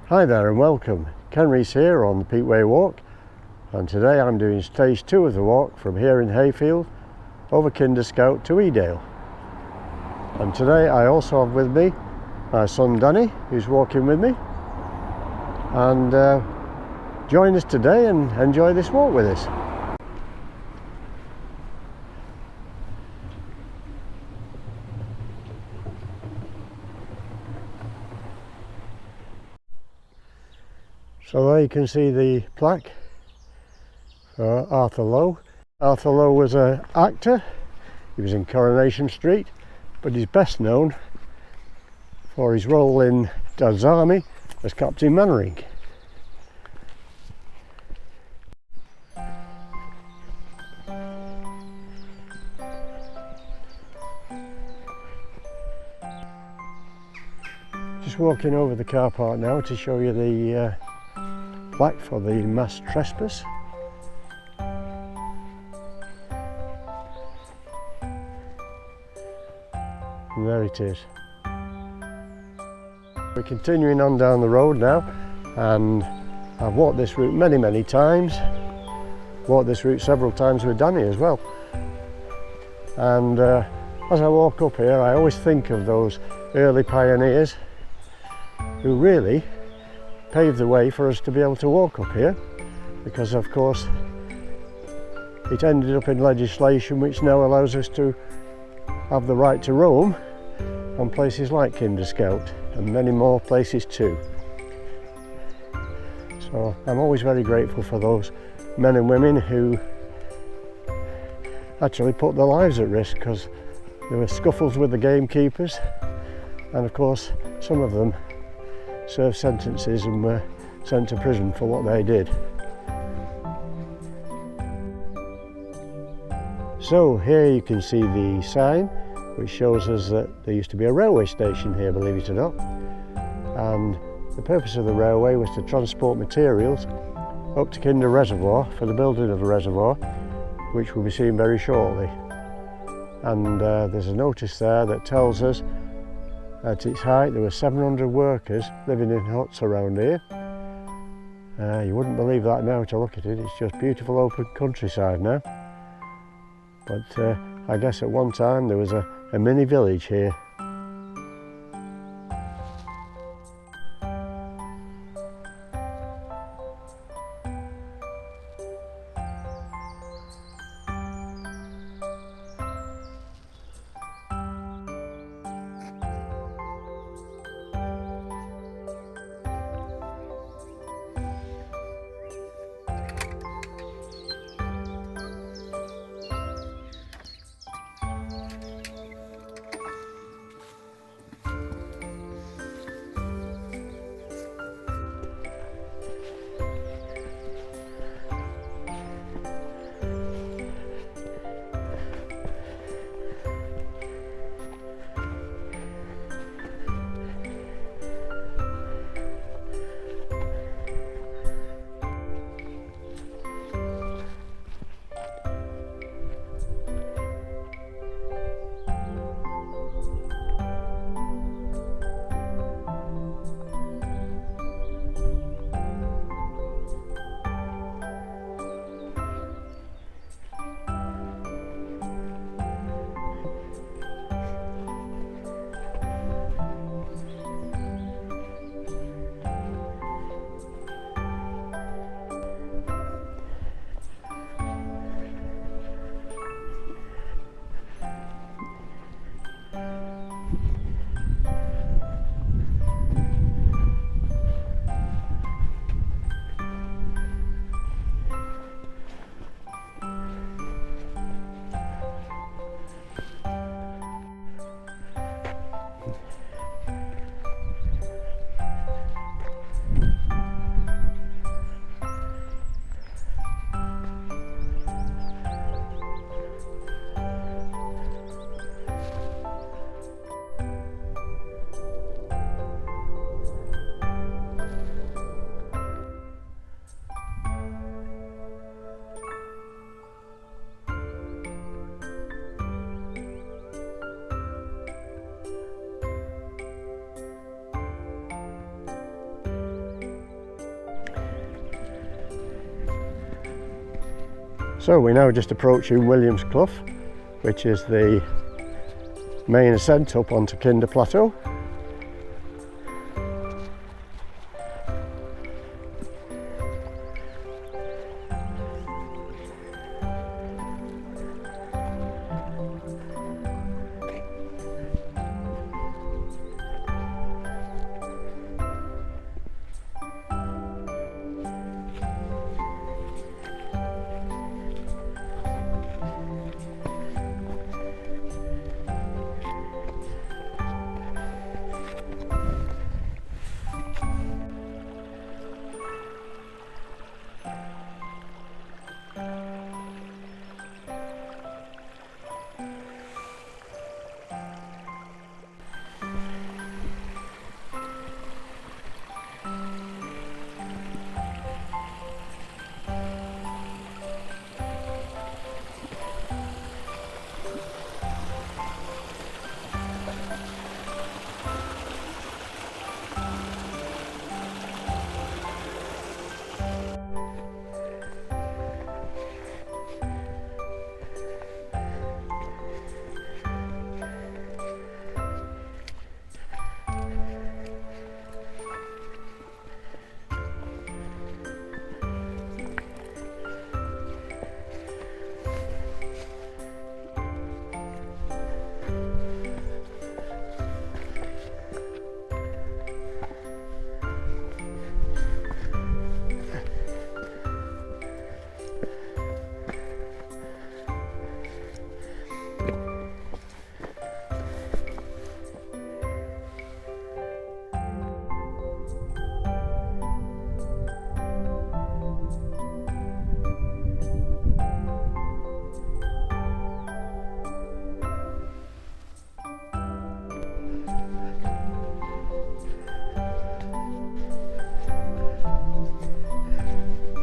Hi there and welcome. Ken Rees here on the Peatway Walk, and today I'm doing stage 2 of the walk from here in Hayfield over Kinder Scout to Edale. And today I also have with me my son Danny, who's walking with me, and join us today and enjoy this walk with us. So there you can see the plaque for Arthur Lowe. Arthur Lowe was an actor. He was in Coronation Street, but he's best known for his role in Dad's Army as Captain Mannering. Just walking over the car park now to show you the plaque for the mass trespass. And there it is. We're continuing on down the road now, and I've walked this route many times. Walked this route several times with Danny as well. And as I walk up here, I always think of those early pioneers who really paved the way for us to be able to walk up here, because of course it ended up in legislation which now allows us to have the right to roam on places like Kinder Scout and many more places too. So I'm always very grateful for those men and women who actually put their lives at risk, because there were scuffles with the gamekeepers, and of course some of them served sentences and were sent to prison for what they did. So here you can see the sign which shows us that there used to be a railway station here, believe it or not, and the purpose of the railway was to transport materials up to Kinder Reservoir for the building of the reservoir, which we'll be seeing very shortly. And there's a notice there that tells us at its height there were 700 workers living in huts around here. You wouldn't believe that now to look at it. It's just beautiful open countryside now. But I guess at one time there was a mini village here. So we're now just approaching Williams Clough, which is the main ascent up onto Kinder Plateau.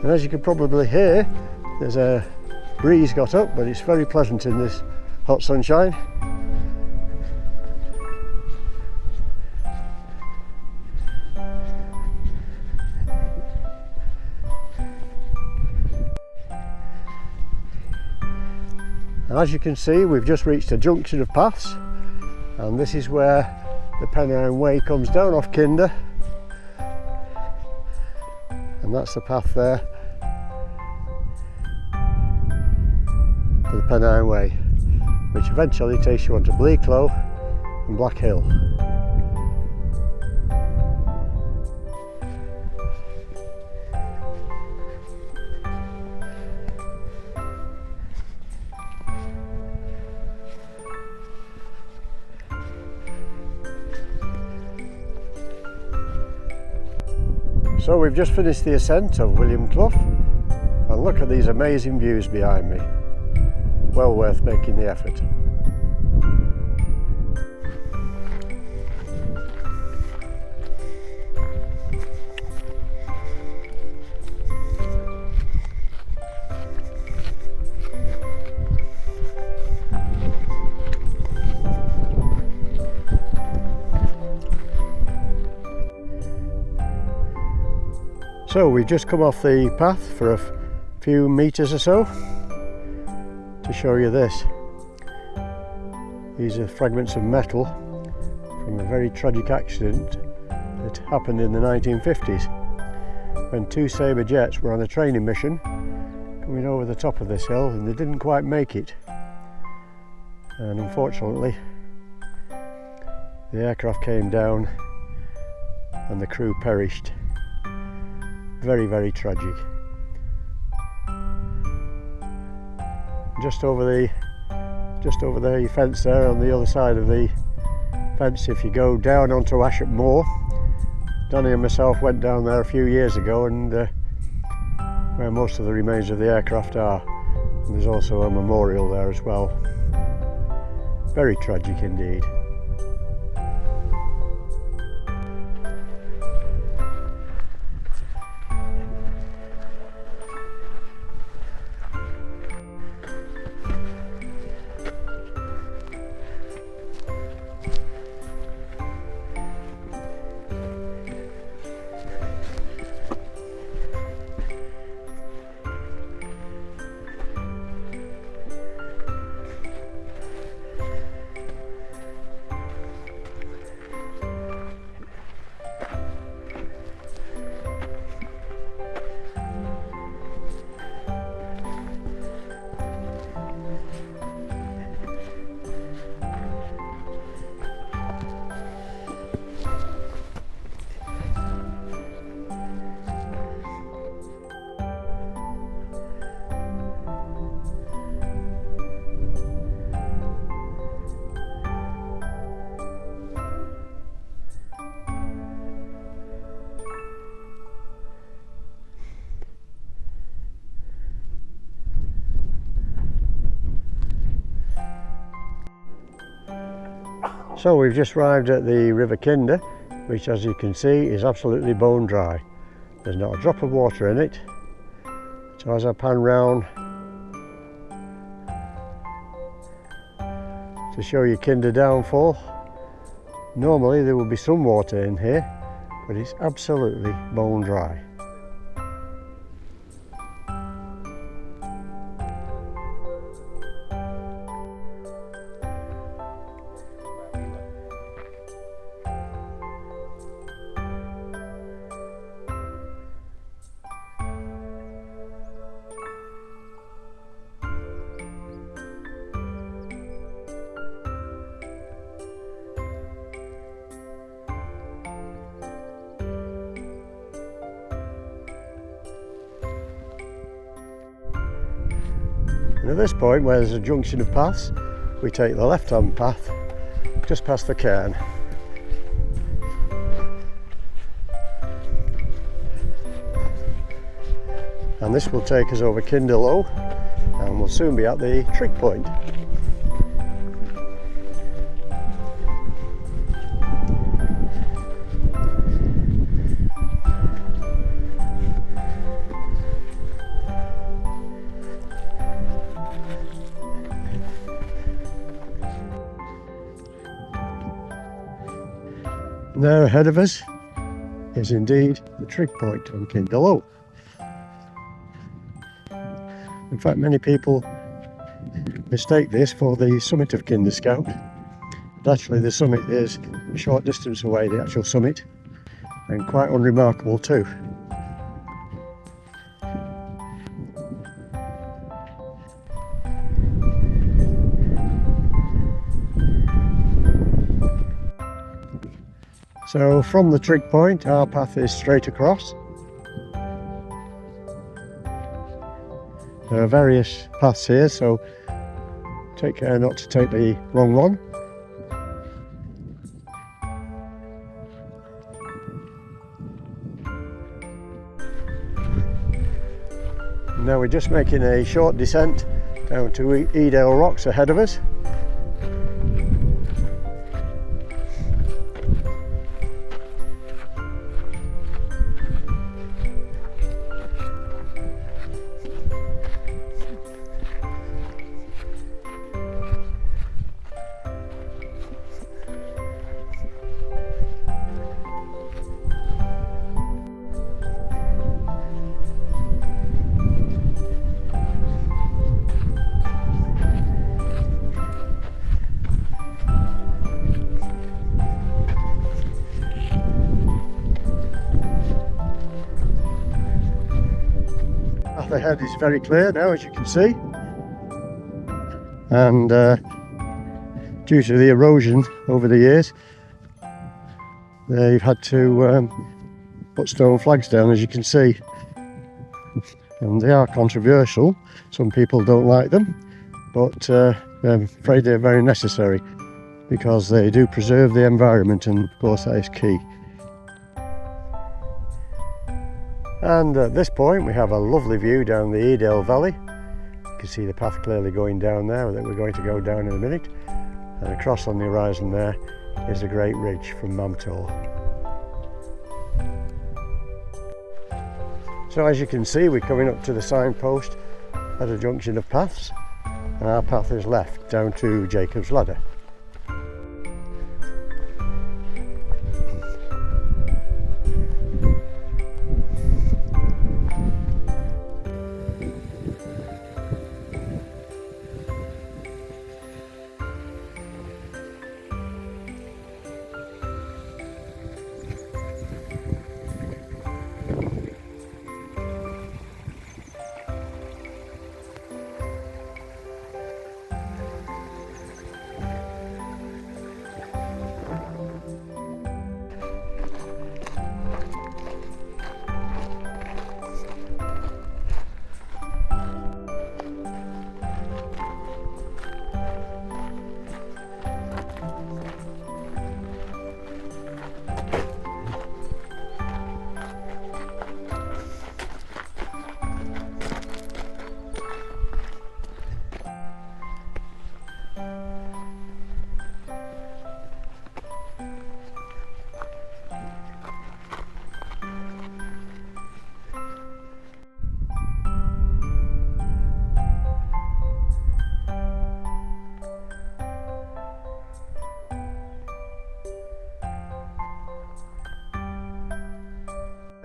And as you can probably hear, there's a breeze got up, but it's very pleasant in this hot sunshine. And as you can see, we've just reached a junction of paths, and this is where the Pennine Way comes down off Kinder, and that's the path there for the Pennine Way, which eventually takes you onto Bleaklow and Black Hill. So we've just finished the ascent of William Clough, and look at these amazing views behind me. Well worth making the effort. So we've just come off the path for a few metres or so to show you this. These are fragments of metal from a very tragic accident that happened in the 1950s when two Sabre jets were on a training mission coming over the top of this hill, and they didn't quite make it, and unfortunately the aircraft came down and the crew perished. Very, very tragic. Just over the fence there, on the other side of the fence, if you go down onto Ashett Moor, Danny and myself went down there a few years ago, and where most of the remains of the aircraft are. And there's also a memorial there as well. Very tragic indeed. So we've just arrived at the River Kinder, which as you can see is absolutely bone dry. There's not a drop of water in it. So as I pan round to show you Kinder downfall, normally there would be some water in here, but it's absolutely bone dry. And at this point, where there's a junction of paths, we take the left-hand path just past the cairn. And this will take us over Kinder Low, and we'll soon be at the trig point. There ahead of us is indeed the trig point on Kinder Low. In fact, many people mistake this for the summit of Kinder Scout. But actually the summit is a short distance away, the actual summit, and quite unremarkable too. So from the trig point, our path is straight across. There are various paths here, so take care not to take the wrong one. Now we're just making a short descent down to Edale rocks ahead of us. The head is very clear now, as you can see, and due to the erosion over the years, they've had to put stone flags down, as you can see, and they are controversial. Some people don't like them, but I'm afraid they're very necessary because they do preserve the environment, and of course that is key. And at this point we have a lovely view down the Edale Valley. You can see the path clearly going down there that we're going to go down in a minute. And across on the horizon there is the Great Ridge from Mamtor. So as you can see, we're coming up to the signpost at a junction of paths, and our path is left down to Jacob's Ladder.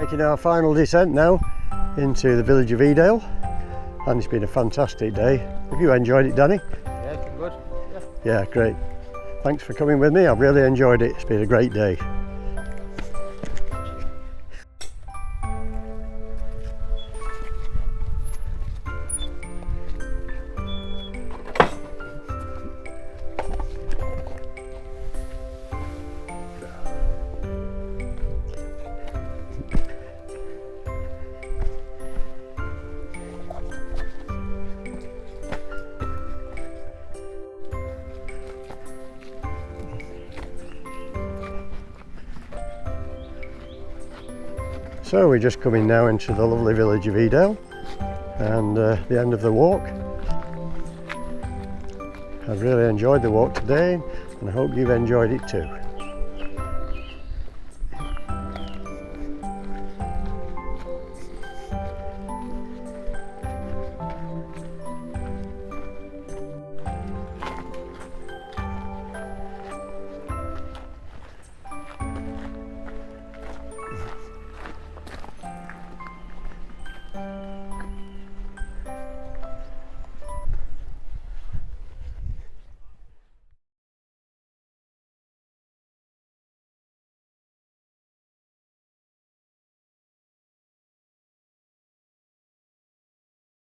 Making our final descent now into the village of Edale, and it's been a fantastic day. Have you enjoyed it, Danny? Yeah, it's been good. Yeah, great. Thanks for coming with me. I've really enjoyed it. It's been a great day. So we're just coming now into the lovely village of Edale and the end of the walk. I've really enjoyed the walk today and I hope you've enjoyed it too.